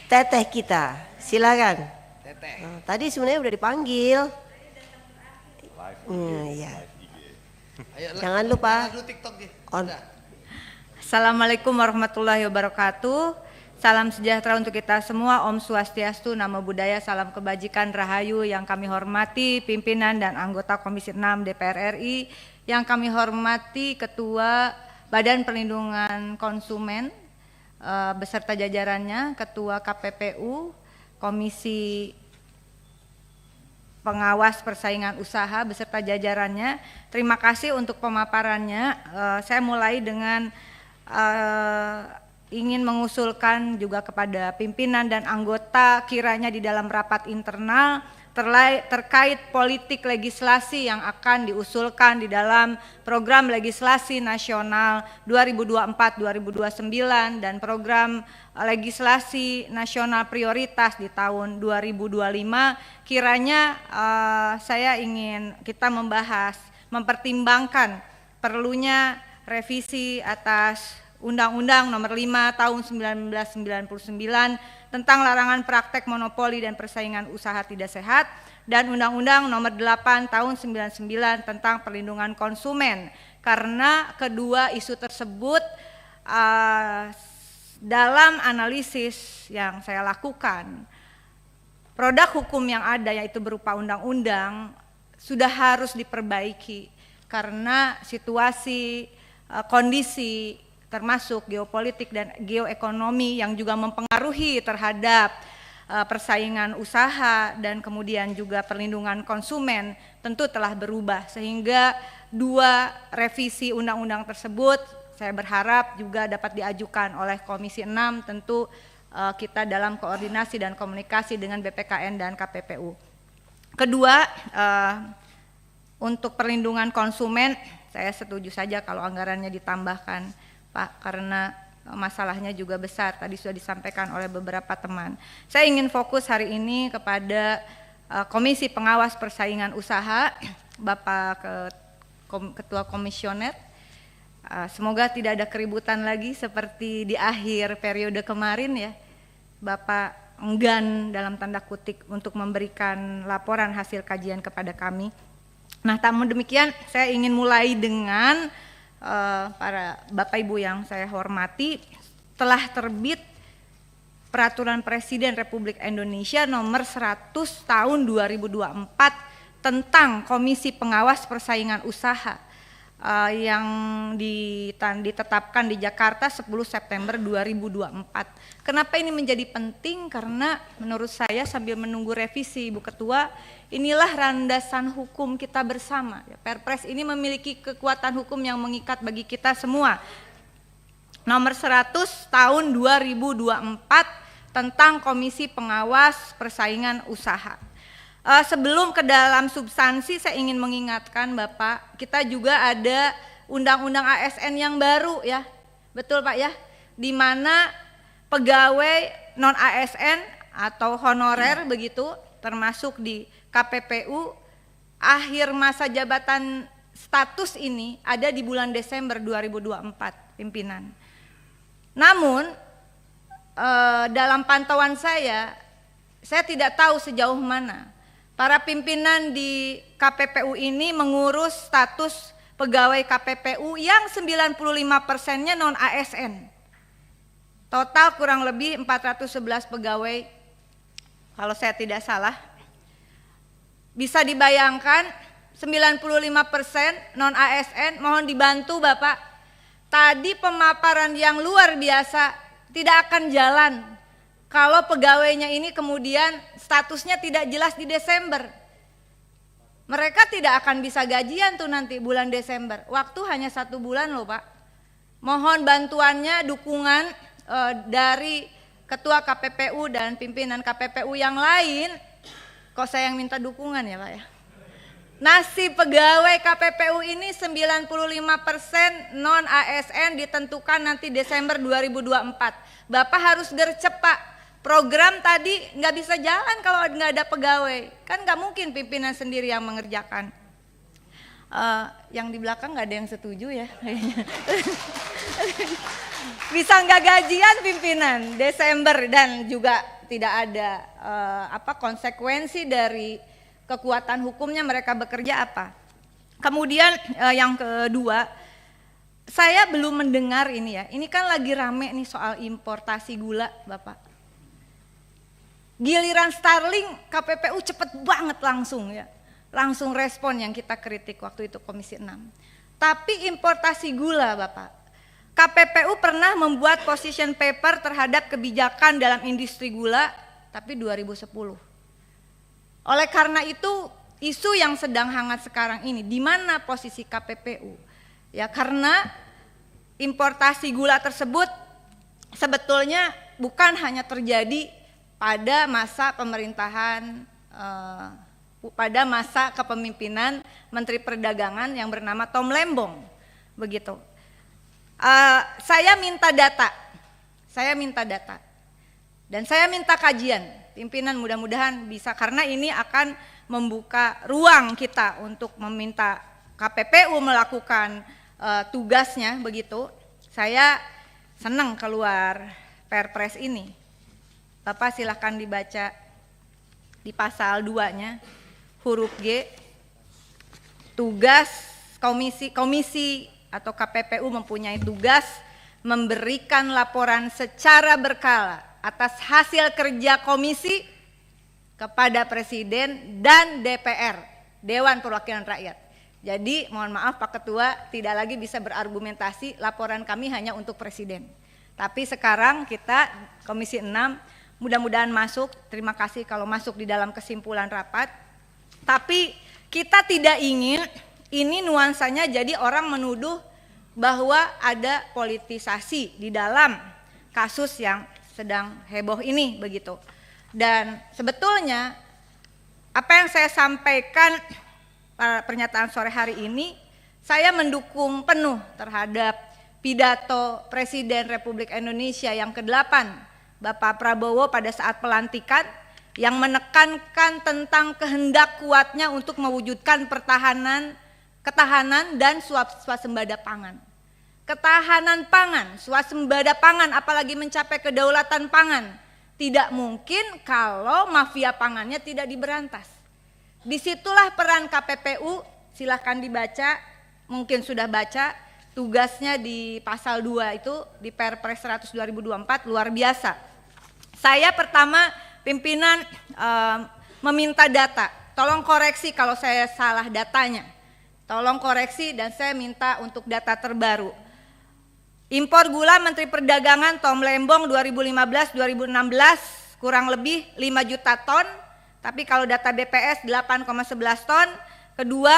Teteh kita, silakan. Teteh. Tadi sebenarnya udah dipanggil. Iya. Jangan lupa. Assalamualaikum warahmatullahi wabarakatuh. Salam sejahtera untuk kita semua. Om Swastiastu, Namo Buddhaya, salam kebajikan, rahayu. Yang kami hormati pimpinan dan anggota Komisi 6 DPR RI, yang kami hormati Ketua Badan Perlindungan Konsumen beserta jajarannya, Ketua KPPU, Komisi Pengawas Persaingan Usaha beserta jajarannya. Terima kasih untuk pemaparannya. Saya mulai dengan ingin mengusulkan juga kepada pimpinan dan anggota kiranya di dalam rapat internal terkait politik legislasi yang akan diusulkan di dalam program legislasi nasional 2024-2029 dan program legislasi nasional prioritas di tahun 2025, kiranya saya ingin kita mempertimbangkan perlunya revisi atas Undang-Undang Nomor 5 Tahun 1999 tentang larangan praktek monopoli dan persaingan usaha tidak sehat, dan Undang-Undang Nomor 8 Tahun 99 tentang perlindungan konsumen, karena kedua isu tersebut dalam analisis yang saya lakukan, produk hukum yang ada yaitu berupa undang-undang sudah harus diperbaiki karena situasi kondisi termasuk geopolitik dan geoekonomi yang juga mempengaruhi terhadap persaingan usaha dan kemudian juga perlindungan konsumen tentu telah berubah, sehingga dua revisi undang-undang tersebut saya berharap juga dapat diajukan oleh Komisi 6, tentu kita dalam koordinasi dan komunikasi dengan BPKN dan KPPU. Kedua, untuk perlindungan konsumen saya setuju saja kalau anggarannya ditambahkan, Pak, karena masalahnya juga besar, tadi sudah disampaikan oleh beberapa teman. Saya ingin fokus hari ini kepada Komisi Pengawas Persaingan Usaha, Bapak Ketua Komisioner. Semoga tidak ada keributan lagi seperti di akhir periode kemarin ya, Bapak enggan dalam tanda kutip untuk memberikan laporan hasil kajian kepada kami. Nah, namun demikian saya ingin mulai dengan para Bapak Ibu yang saya hormati. Telah terbit Peraturan Presiden Republik Indonesia Nomor 100 Tahun 2024 tentang Komisi Pengawas Persaingan Usaha yang ditetapkan di Jakarta 10 September 2024. Kenapa ini menjadi penting? Karena menurut saya sambil menunggu revisi Ibu Ketua, inilah landasan hukum kita bersama. Perpres ini memiliki kekuatan hukum yang mengikat bagi kita semua. Nomor 100 tahun 2024 tentang Komisi Pengawas Persaingan Usaha. Sebelum ke dalam substansi, saya ingin mengingatkan Bapak, kita juga ada Undang-Undang ASN yang baru ya, betul Pak ya, di mana pegawai non ASN atau honorer begitu, termasuk di KPPU, akhir masa jabatan status ini ada di bulan Desember 2024 pimpinan. Namun dalam pantauan saya tidak tahu sejauh mana para pimpinan di KPPU ini mengurus status pegawai KPPU yang 95%-nya non ASN. Total kurang lebih 411 pegawai kalau saya tidak salah. Bisa dibayangkan 95% non ASN, mohon dibantu Bapak. Tadi pemaparan yang luar biasa, tidak akan jalan kalau pegawainya ini kemudian statusnya tidak jelas di Desember. Mereka tidak akan bisa gajian tuh nanti bulan Desember. Waktu hanya 1 bulan loh Pak. Mohon bantuannya, dukungan dari Ketua KPPU dan pimpinan KPPU yang lain. Kok saya yang minta dukungan ya Pak ya. Nasib pegawai KPPU ini 95% non ASN ditentukan nanti Desember 2024. Bapak harus gercep Pak. Program tadi nggak bisa jalan kalau nggak ada pegawai, kan nggak mungkin pimpinan sendiri yang mengerjakan. Yang di belakang nggak ada yang setuju ya. Bisa nggak gajian pimpinan Desember, dan juga tidak ada konsekuensi dari kekuatan hukumnya mereka bekerja apa. Kemudian yang kedua, saya belum mendengar ini ya. Ini kan lagi rame nih soal importasi gula, Bapak. Giliran Starling, KPPU cepet banget langsung ya. Langsung respon yang kita kritik waktu itu Komisi 6. Tapi importasi gula, Bapak. KPPU pernah membuat position paper terhadap kebijakan dalam industri gula, tapi 2010. Oleh karena itu, isu yang sedang hangat sekarang ini, di mana posisi KPPU? Ya, karena importasi gula tersebut sebetulnya bukan hanya terjadi pada masa pemerintahan, pada masa kepemimpinan Menteri Perdagangan yang bernama Tom Lembong, begitu. Saya minta data, dan saya minta kajian. Pimpinan mudah-mudahan bisa, karena ini akan membuka ruang kita untuk meminta KPPU melakukan tugasnya, begitu. Saya senang keluar Perpres ini. Bapak silahkan dibaca di pasal 2-nya, huruf G, tugas komisi atau KPPU mempunyai tugas memberikan laporan secara berkala atas hasil kerja komisi kepada Presiden dan DPR, Dewan Perwakilan Rakyat. Jadi mohon maaf Pak Ketua, tidak lagi bisa berargumentasi laporan kami hanya untuk Presiden. Tapi sekarang kita Komisi 6 mudah-mudahan masuk, terima kasih kalau masuk di dalam kesimpulan rapat. Tapi kita tidak ingin ini nuansanya jadi orang menuduh bahwa ada politisasi di dalam kasus yang sedang heboh ini, begitu. Dan sebetulnya apa yang saya sampaikan pada pernyataan sore hari ini, saya mendukung penuh terhadap pidato Presiden Republik Indonesia yang ke-8 Bapak Prabowo pada saat pelantikan, yang menekankan tentang kehendak kuatnya untuk mewujudkan ketahanan dan swasembada pangan. Ketahanan pangan, swasembada pangan, apalagi mencapai kedaulatan pangan, tidak mungkin kalau mafia pangannya tidak diberantas. Disitulah peran KPPU, silahkan dibaca, mungkin sudah baca, tugasnya di pasal 2 itu di Perpres 100 2024 luar biasa. Saya pertama pimpinan meminta data, tolong koreksi kalau saya salah datanya. Tolong koreksi dan saya minta untuk data terbaru. Impor gula Menteri Perdagangan Tom Lembong 2015-2016 kurang lebih 5 juta ton, tapi kalau data BPS 8,11 ton. Kedua,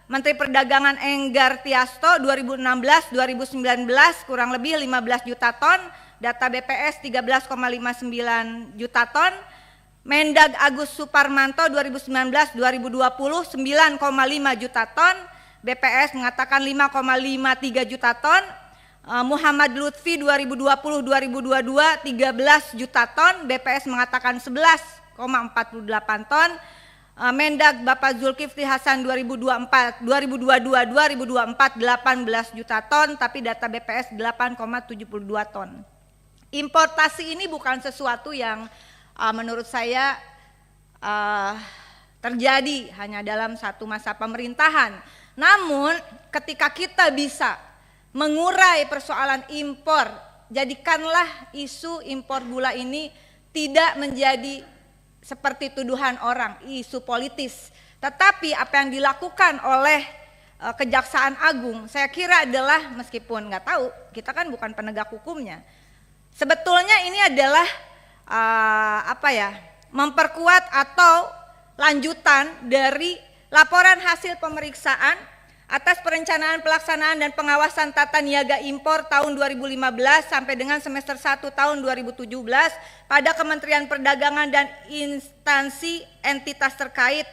Menteri Perdagangan Enggar Tiasto 2016-2019 kurang lebih 15 juta ton, data BPS 13,59 juta ton. Mendag Agus Suparmanto 2019-2020 9,5 juta ton, BPS mengatakan 5,53 juta ton. Muhammad Lutfi 2020-2022 13 juta ton, BPS mengatakan 11,48 ton. Mendag Bapak Zulkifli Hasan 2022-2024 18 juta ton, tapi data BPS 8,72 ton. Importasi ini bukan sesuatu yang menurut saya terjadi hanya dalam satu masa pemerintahan. Namun ketika kita bisa mengurai persoalan impor, jadikanlah isu impor gula ini tidak menjadi seperti tuduhan orang, isu politis. Tetapi apa yang dilakukan oleh Kejaksaan Agung, saya kira adalah, meskipun nggak tahu, kita kan bukan penegak hukumnya. Sebetulnya ini adalah memperkuat atau lanjutan dari laporan hasil pemeriksaan atas perencanaan pelaksanaan dan pengawasan tata niaga impor tahun 2015 sampai dengan semester 1 tahun 2017 pada Kementerian Perdagangan dan instansi entitas terkait.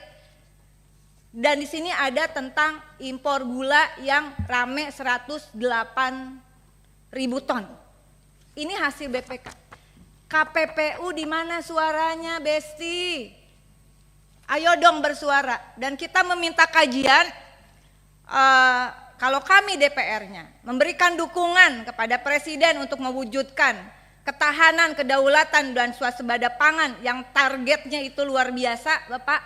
Dan di sini ada tentang impor gula yang rame 108.000 ton. Ini hasil BPK. KPPU di mana suaranya, Besti? Ayo dong bersuara. Dan kita meminta kajian. Kalau kami DPR-nya memberikan dukungan kepada Presiden untuk mewujudkan ketahanan, kedaulatan dan swasembada pangan yang targetnya itu luar biasa, Bapak.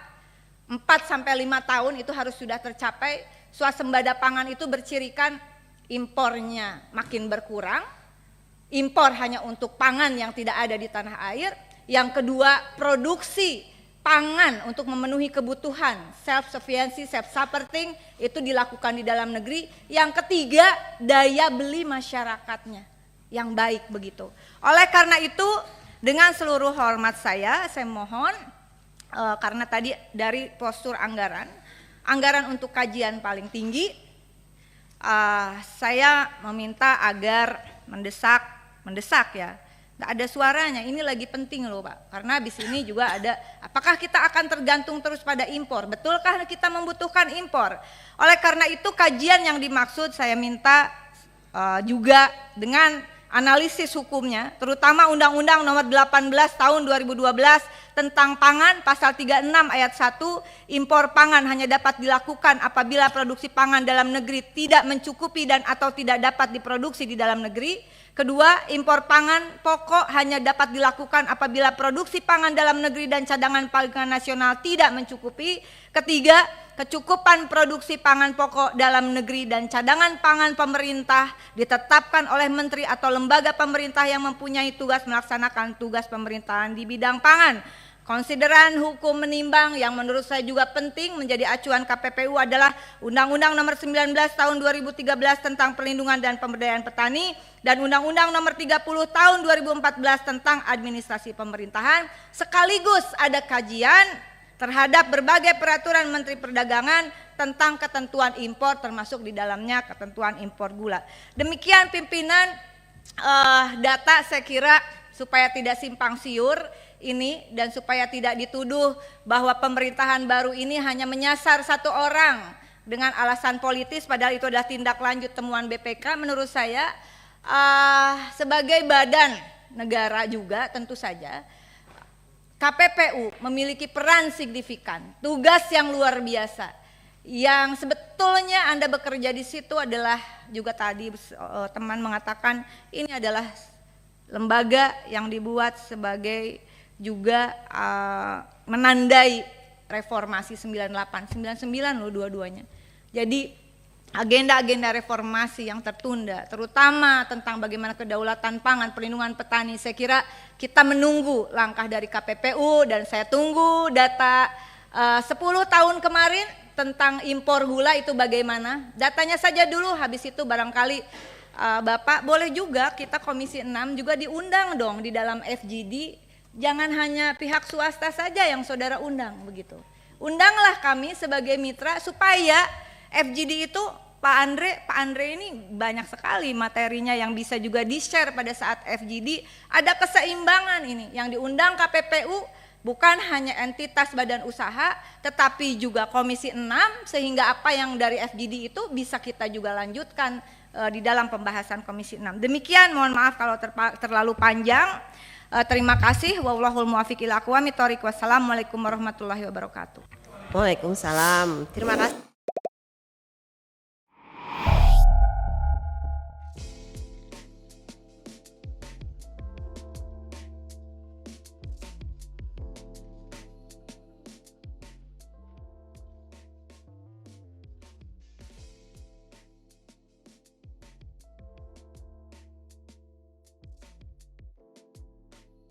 4 sampai 5 tahun itu harus sudah tercapai. Swasembada pangan itu bercirikan impornya makin berkurang. Impor hanya untuk pangan yang tidak ada di tanah air. Yang kedua, produksi pangan untuk memenuhi kebutuhan, self sufficiency, self supporting itu dilakukan di dalam negeri. Yang ketiga, daya beli masyarakatnya yang baik begitu. Oleh karena itu, dengan seluruh hormat saya mohon karena tadi dari postur anggaran untuk kajian paling tinggi, saya meminta agar mendesak ya. Nggak ada suaranya, ini lagi penting loh Pak, karena habis ini juga ada, apakah kita akan tergantung terus pada impor, betulkah kita membutuhkan impor? Oleh karena itu kajian yang dimaksud saya minta juga dengan analisis hukumnya, terutama Undang-Undang Nomor 18 Tahun 2012 tentang pangan, pasal 36 ayat 1, impor pangan hanya dapat dilakukan apabila produksi pangan dalam negeri tidak mencukupi dan atau tidak dapat diproduksi di dalam negeri. Kedua, impor pangan pokok hanya dapat dilakukan apabila produksi pangan dalam negeri dan cadangan pangan nasional tidak mencukupi. Ketiga, kecukupan produksi pangan pokok dalam negeri dan cadangan pangan pemerintah ditetapkan oleh menteri atau lembaga pemerintah yang mempunyai tugas melaksanakan tugas pemerintahan di bidang pangan. Konsideran hukum menimbang yang menurut saya juga penting menjadi acuan KPPU adalah Undang-Undang Nomor 19 Tahun 2013 tentang Perlindungan dan Pemberdayaan Petani dan Undang-Undang Nomor 30 Tahun 2014 tentang Administrasi Pemerintahan, sekaligus ada kajian terhadap berbagai peraturan Menteri Perdagangan tentang ketentuan impor, termasuk di dalamnya ketentuan impor gula. Demikian pimpinan data saya kira supaya tidak simpang siur ini dan supaya tidak dituduh bahwa pemerintahan baru ini hanya menyasar satu orang dengan alasan politis, padahal itu adalah tindak lanjut temuan BPK. Menurut saya sebagai badan negara juga tentu saja KPPU memiliki peran signifikan, tugas yang luar biasa. Yang sebetulnya Anda bekerja di situ adalah juga tadi teman mengatakan ini adalah lembaga yang dibuat sebagai juga menandai reformasi 98, 99 loh dua-duanya. Jadi agenda-agenda reformasi yang tertunda, terutama tentang bagaimana kedaulatan pangan, perlindungan petani, saya kira kita menunggu langkah dari KPPU dan saya tunggu data 10 tahun kemarin tentang impor gula itu bagaimana. Datanya saja dulu, habis itu barangkali Bapak boleh juga kita Komisi 6 juga diundang dong di dalam FGD. Jangan hanya pihak swasta saja yang saudara undang begitu. Undanglah kami sebagai mitra supaya FGD itu Pak Andre ini banyak sekali materinya yang bisa juga di-share pada saat FGD. Ada keseimbangan ini yang diundang KPPU bukan hanya entitas badan usaha tetapi juga Komisi 6 sehingga apa yang dari FGD itu bisa kita juga lanjutkan di dalam pembahasan Komisi 6. Demikian, mohon maaf kalau terlalu panjang. Terima kasih. Wallahul muwaffiq ila aqwamit thoriq. Wassalamualaikum warahmatullahi wabarakatuh. Waalaikumsalam. Terima kasih.